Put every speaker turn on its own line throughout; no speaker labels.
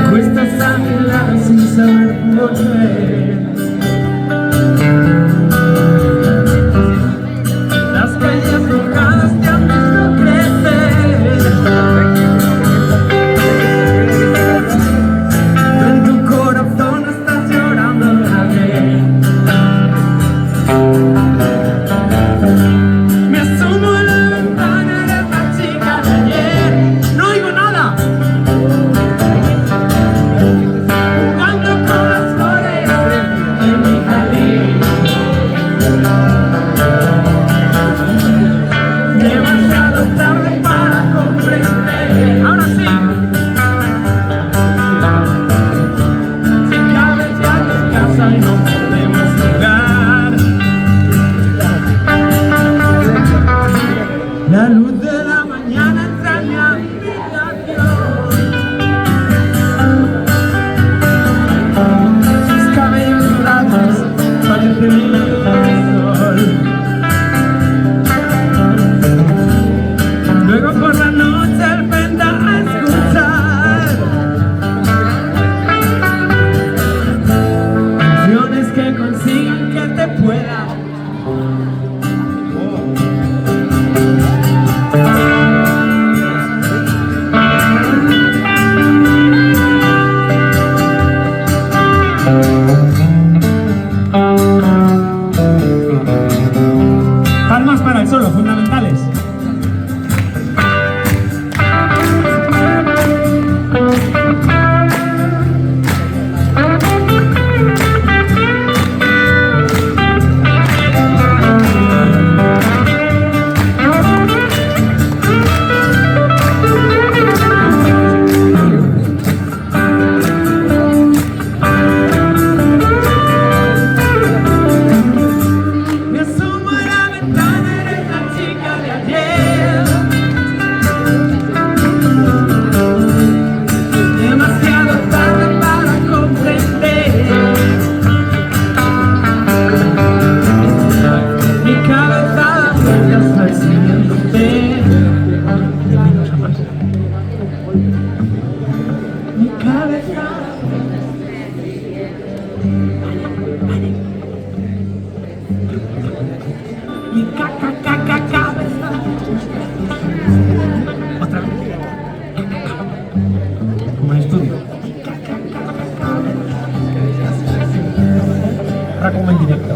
Acuestas a mi lado sin saber por qué. Las calles mojadas te han visto crecer. En tu corazón estás llorando otra vez. Me asomo a la ventana de esta chica de ayer. No oigo nada. Jugando con las flores en mi jardín. Demasiado tarde para comprender. Ahora sí. Si cabes ya en tu casa y no podemos jugar. La luz de la mañana entra en mi habitación. Sus cabellos dorados parecen hijas de sol. Luego por la noche él vendrá a escuchar canciones que consigan que te pueda. Palmas para el solo, fundamentales. Me asomo a la ventana de esta chica de ayer. Demasiado tarde para comprender. Mi cabeza da vueltas persiguiéndote. Mi cabeza. Mi cabeza. Otra vez. Como en estudio. Ahora como en directo.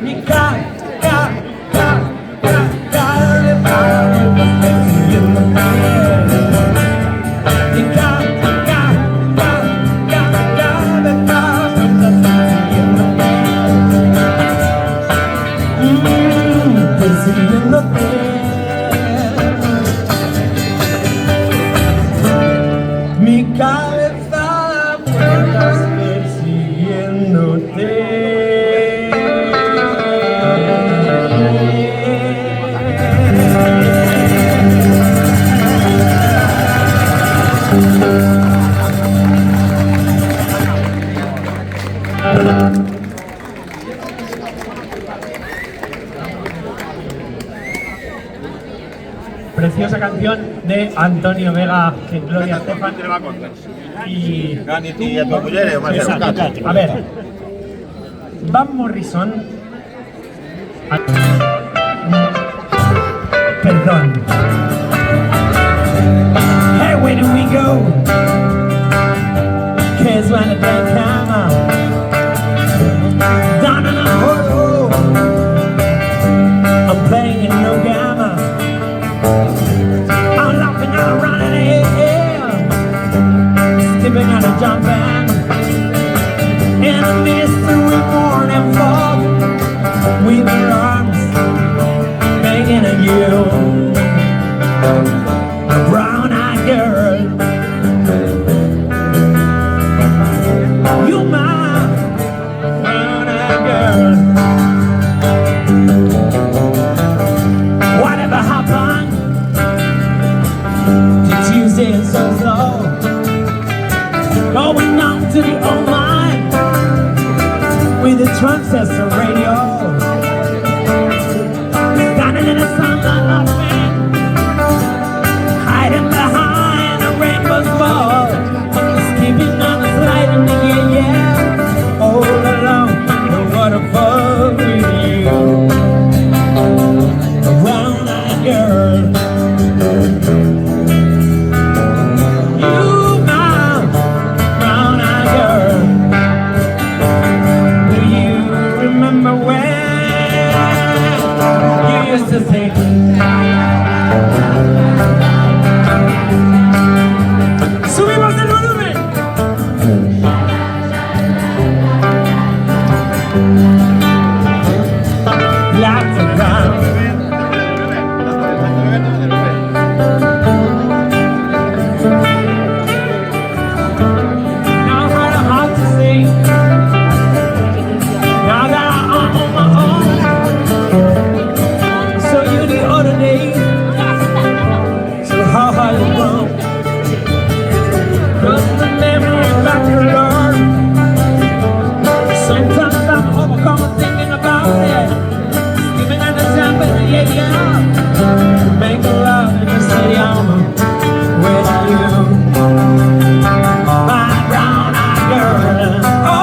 Mi cabeza persiguiéndote. Mi cabeza persiguiéndote. Mi cabeza da vueltas Preciosa canción de Antonio Vega, que Gloria Estefan y a ver, Van Morrison. Perdón. Hey, where do we go? 'Cause when the day come out, down in the hole, I'm playing in no gamma. I'm laughing out, running in the air, skipping out and jumping in a mystery morning fog, with her arms begging at you, a brown-eyed girl. You're my brown-eyed girl. Whatever happened to Tuesday and so slow? Going on to the old line with the transistor radio. Standing in used to sing. Subimos el volumen. Lots of times. Now I've had a heart to sing. Now that I'm on my own. So you the other day. So how are you grown? Cause the memory back to learn. Sometimes I'm overcome thinking about it. Skipping at the jump and yeah, yeah. Make love in the city armor with you. My brown-eyed girl. Oh,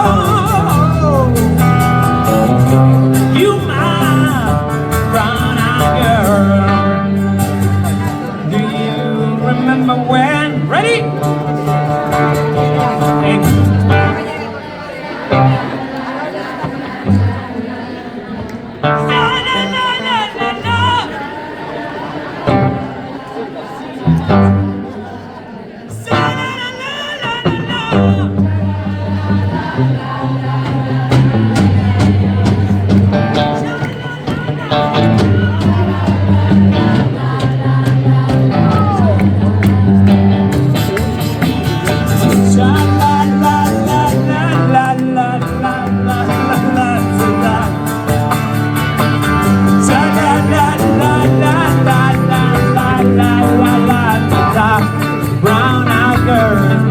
you my brown-eyed girl. Do you remember when? Ready? Brown-eyed girl, brown-eyed girl.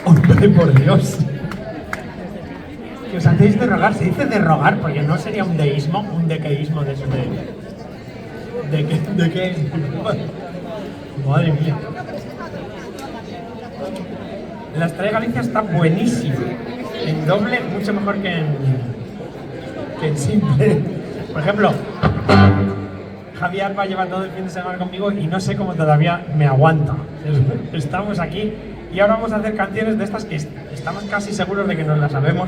Hombre, por Dios. Que os hacéis de rogar, se dice de rogar, porque no sería un deísmo, un dequeísmo de eso de qué. Madre mía. La Estrella Galicia está buenísima. En doble, mucho mejor que en simple. Por ejemplo, Javier va a llevar todo el fin de semana conmigo y no sé cómo todavía me aguanta. Estamos aquí y ahora vamos a hacer canciones de estas que estamos casi seguros de que nos las sabemos,